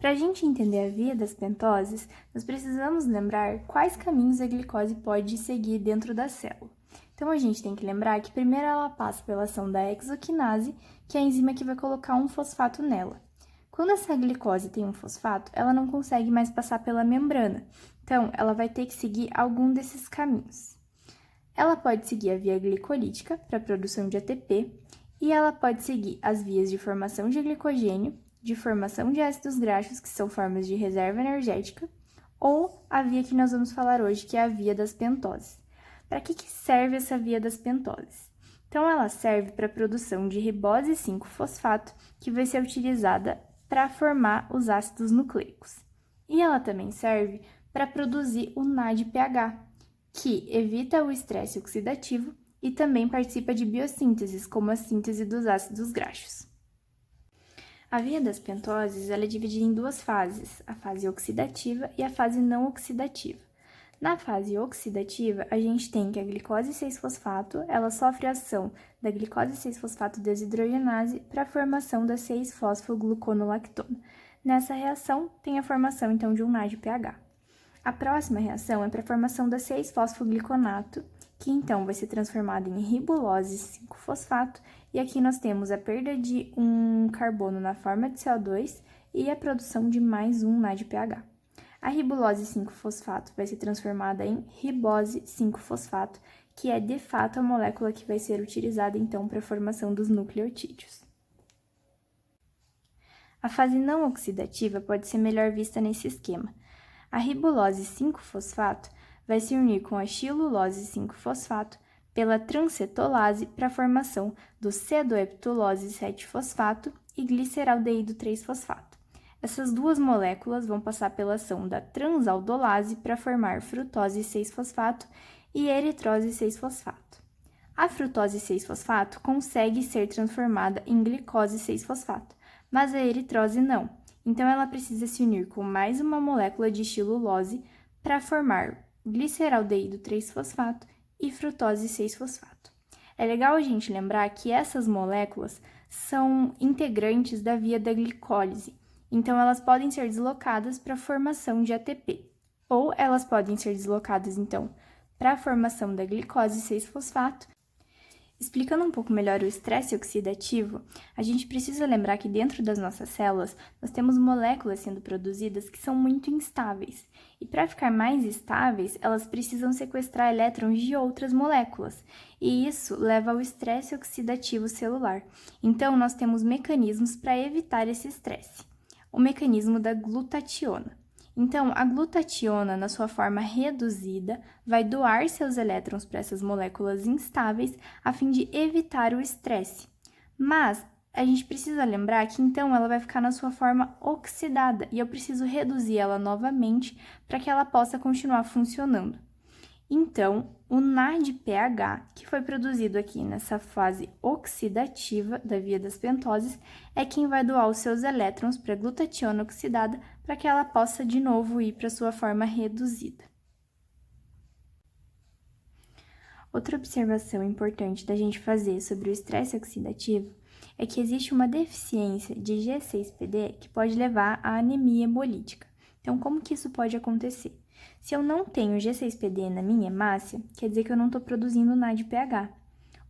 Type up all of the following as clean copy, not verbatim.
Para a gente entender a via das pentoses, nós precisamos lembrar quais caminhos a glicose pode seguir dentro da célula. Então, a gente tem que lembrar que primeiro ela passa pela ação da hexoquinase, que é a enzima que vai colocar um fosfato nela. Quando essa glicose tem um fosfato, ela não consegue mais passar pela membrana, então ela vai ter que seguir algum desses caminhos. Ela pode seguir a via glicolítica para a produção de ATP e ela pode seguir as vias de formação de glicogênio, de formação de ácidos graxos, que são formas de reserva energética, ou a via que nós vamos falar hoje, que é a via das pentoses. Para que serve essa via das pentoses? Então, ela serve para a produção de ribose 5-fosfato, que vai ser utilizada para formar os ácidos nucleicos. E ela também serve para produzir o NADPH, que evita o estresse oxidativo e também participa de biossínteses, como a síntese dos ácidos graxos. A via das pentoses ela é dividida em duas fases, a fase oxidativa e a fase não oxidativa. Na fase oxidativa, a gente tem que a glicose 6-fosfato, ela sofre a ação da glicose 6-fosfato desidrogenase para a formação da 6-fosfogluconolactona. Nessa reação, tem a formação, então, de um NADPH. A próxima reação é para a formação da 6-fosfogliconato, que então vai ser transformado em ribulose 5-fosfato, e aqui nós temos a perda de um carbono na forma de CO2 e a produção de mais um NADPH. A ribulose 5-fosfato vai ser transformada em ribose 5-fosfato, que é de fato a molécula que vai ser utilizada então para a formação dos nucleotídeos. A fase não oxidativa pode ser melhor vista nesse esquema. A ribulose 5-fosfato vai se unir com a xilulose 5-fosfato pela transcetolase para a formação do cedoheptulose 7-fosfato e gliceraldeído 3-fosfato. Essas duas moléculas vão passar pela ação da transaldolase para formar frutose 6-fosfato e eritrose 6-fosfato. A frutose 6-fosfato consegue ser transformada em glicose 6-fosfato, mas a eritrose não. Então, ela precisa se unir com mais uma molécula de xilulose para formar gliceraldeído 3-fosfato e frutose 6-fosfato. É legal a gente lembrar que essas moléculas são integrantes da via da glicólise, então elas podem ser deslocadas para a formação de ATP, ou elas podem ser deslocadas, então, para a formação da glicose 6-fosfato. Explicando um pouco melhor o estresse oxidativo, a gente precisa lembrar que dentro das nossas células nós temos moléculas sendo produzidas que são muito instáveis. E para ficar mais estáveis, elas precisam sequestrar elétrons de outras moléculas. E isso leva ao estresse oxidativo celular. Então, nós temos mecanismos para evitar esse estresse. O mecanismo da glutationa. Então, a glutationa, na sua forma reduzida, vai doar seus elétrons para essas moléculas instáveis a fim de evitar o estresse. Mas a gente precisa lembrar que então ela vai ficar na sua forma oxidada e eu preciso reduzir ela novamente para que ela possa continuar funcionando. Então, o NADPH, que foi produzido aqui nessa fase oxidativa da via das pentoses, é quem vai doar os seus elétrons para a glutationa oxidada para que ela possa de novo ir para sua forma reduzida. Outra observação importante da gente fazer sobre o estresse oxidativo é que existe uma deficiência de G6PD que pode levar à anemia hemolítica. Então, como que isso pode acontecer? Se eu não tenho G6PD na minha hemácia, quer dizer que eu não estou produzindo NADPH.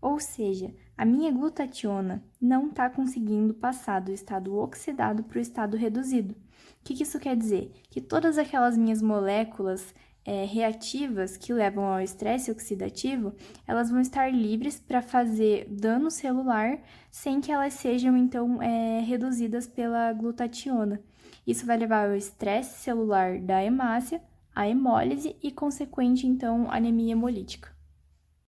Ou seja, a minha glutationa não está conseguindo passar do estado oxidado para o estado reduzido. O que isso quer dizer? Que todas aquelas minhas moléculas reativas que levam ao estresse oxidativo, elas vão estar livres para fazer dano celular sem que elas sejam, então, reduzidas pela glutationa. Isso vai levar ao estresse celular da hemácia, a hemólise e consequente, então, anemia hemolítica.